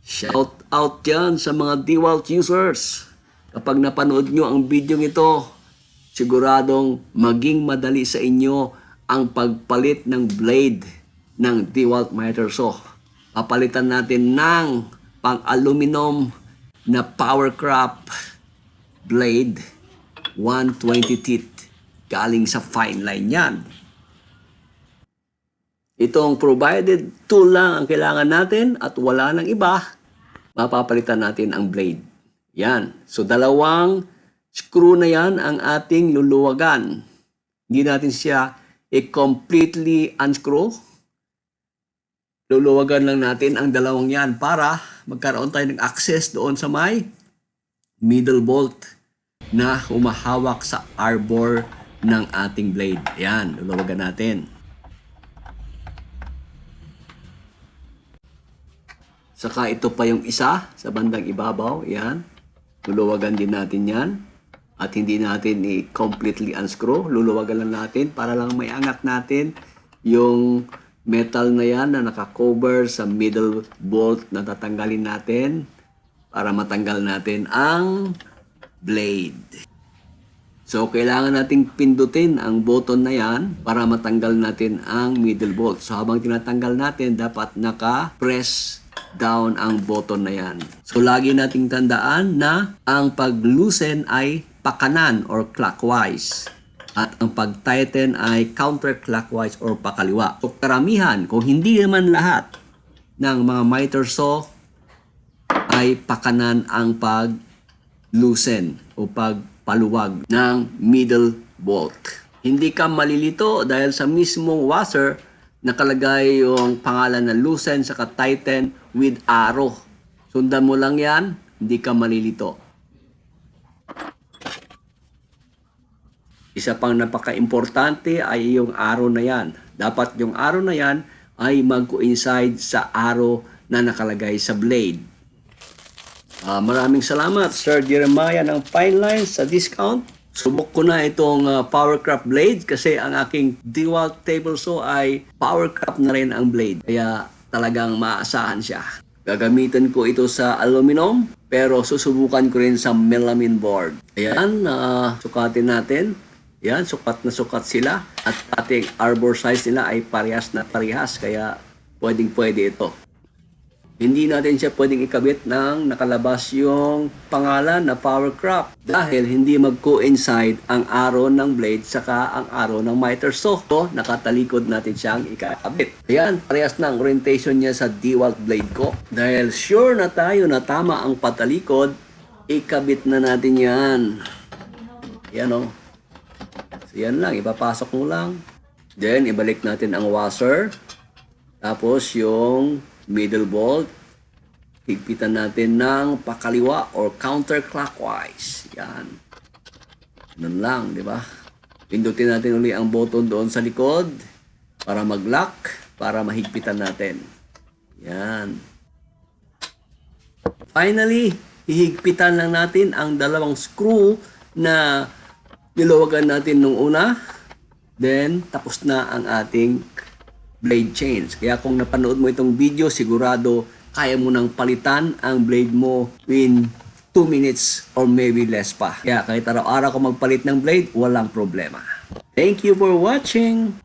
Shout out yan sa mga DeWalt users. Kapag napanood nyo ang video ito, siguradong maging madali sa inyo ang pagpalit ng blade ng DeWalt miter saw. Papalitan natin ng pang-aluminum na Powercraft blade 120 teeth. Galing sa fine line yan. Itong provided tool lang ang kailangan natin at wala nang iba, mapapalitan natin ang blade. Yan. So, dalawang screw na yan ang ating luluwagan. Hindi natin siya i-completely unscrew. Luluwagan lang natin ang dalawang yan para magkaroon tayo ng access doon sa may middle bolt na humahawak sa arbor ng ating blade. Yan. Luluwagan natin. Saka ito pa yung isa sa bandang ibabaw. Yan. Luluwagan din natin yan. At hindi natin i-completely unscrew. Luluwagan lang natin para lang may angat natin yung metal na yan na nakakover sa middle bolt na tatanggalin natin para matanggal natin ang blade. So, kailangan nating pindutin ang button na yan para matanggal natin ang middle bolt. So, habang tinatanggal natin, dapat naka-press down ang button na yan. So, lagi nating tandaan na ang pag-loosen ay pakanan or clockwise. At ang pag-tighten ay counterclockwise or pakaliwa. So, karamihan, kung hindi naman lahat ng mga miter saw ay pakanan ang pag-loosen o pagpaluwag ng middle bolt. Hindi ka malilito dahil sa mismong washer nakalagay yung pangalan na loosen saka tighten with arrow. Sundan mo lang yan, hindi ka malilito. Isa pang napaka-importante ay yung arrow na yan. Dapat yung arrow na yan ay mag-coincide sa arrow na nakalagay sa blade. Maraming salamat, Sir Jeremiah ng Fine Lines sa discount. Subok ko na itong Powercraft blade kasi ang aking DeWalt table saw ay Powercraft na rin ang blade. Kaya talagang maasahan siya. Gagamitin ko ito sa aluminum pero susubukan ko rin sa melamine board. Ayan, sukatin natin. Yan, sukat na sukat sila. At ating arbor size nila ay parehas na parehas. Kaya pwedeng-pwede ito. Hindi natin siya pwedeng ikabit ng nakalabas yung pangalan na Powercraft dahil hindi mag-coincide ang arrow ng blade saka ang arrow ng miter saw. So, nakatalikod natin siyang ikabit. Ayan, parehas na ang orientation niya sa DeWalt blade ko. Dahil sure na tayo na tama ang patalikod, ikabit na natin yan. Yan o. So, yan lang, ipapasok mo lang. Then, ibalik natin ang washer. Tapos, yung middle bolt, higpitan natin ng pakaliwa or counterclockwise. Yan. Ganun lang, di ba? Pindutin natin uli ang button doon sa likod para mag-lock, para mahigpitan natin. Yan. Finally, hihigpitan lang natin ang dalawang screw na niluwagan natin nung una. Then, tapos na ang ating blade change. Kaya kung napanood mo itong video, sigurado kaya mo nang palitan ang blade mo in 2 minutes or maybe less pa. Kaya kahit araw-araw ko magpalit ng blade, walang problema. Thank you for watching!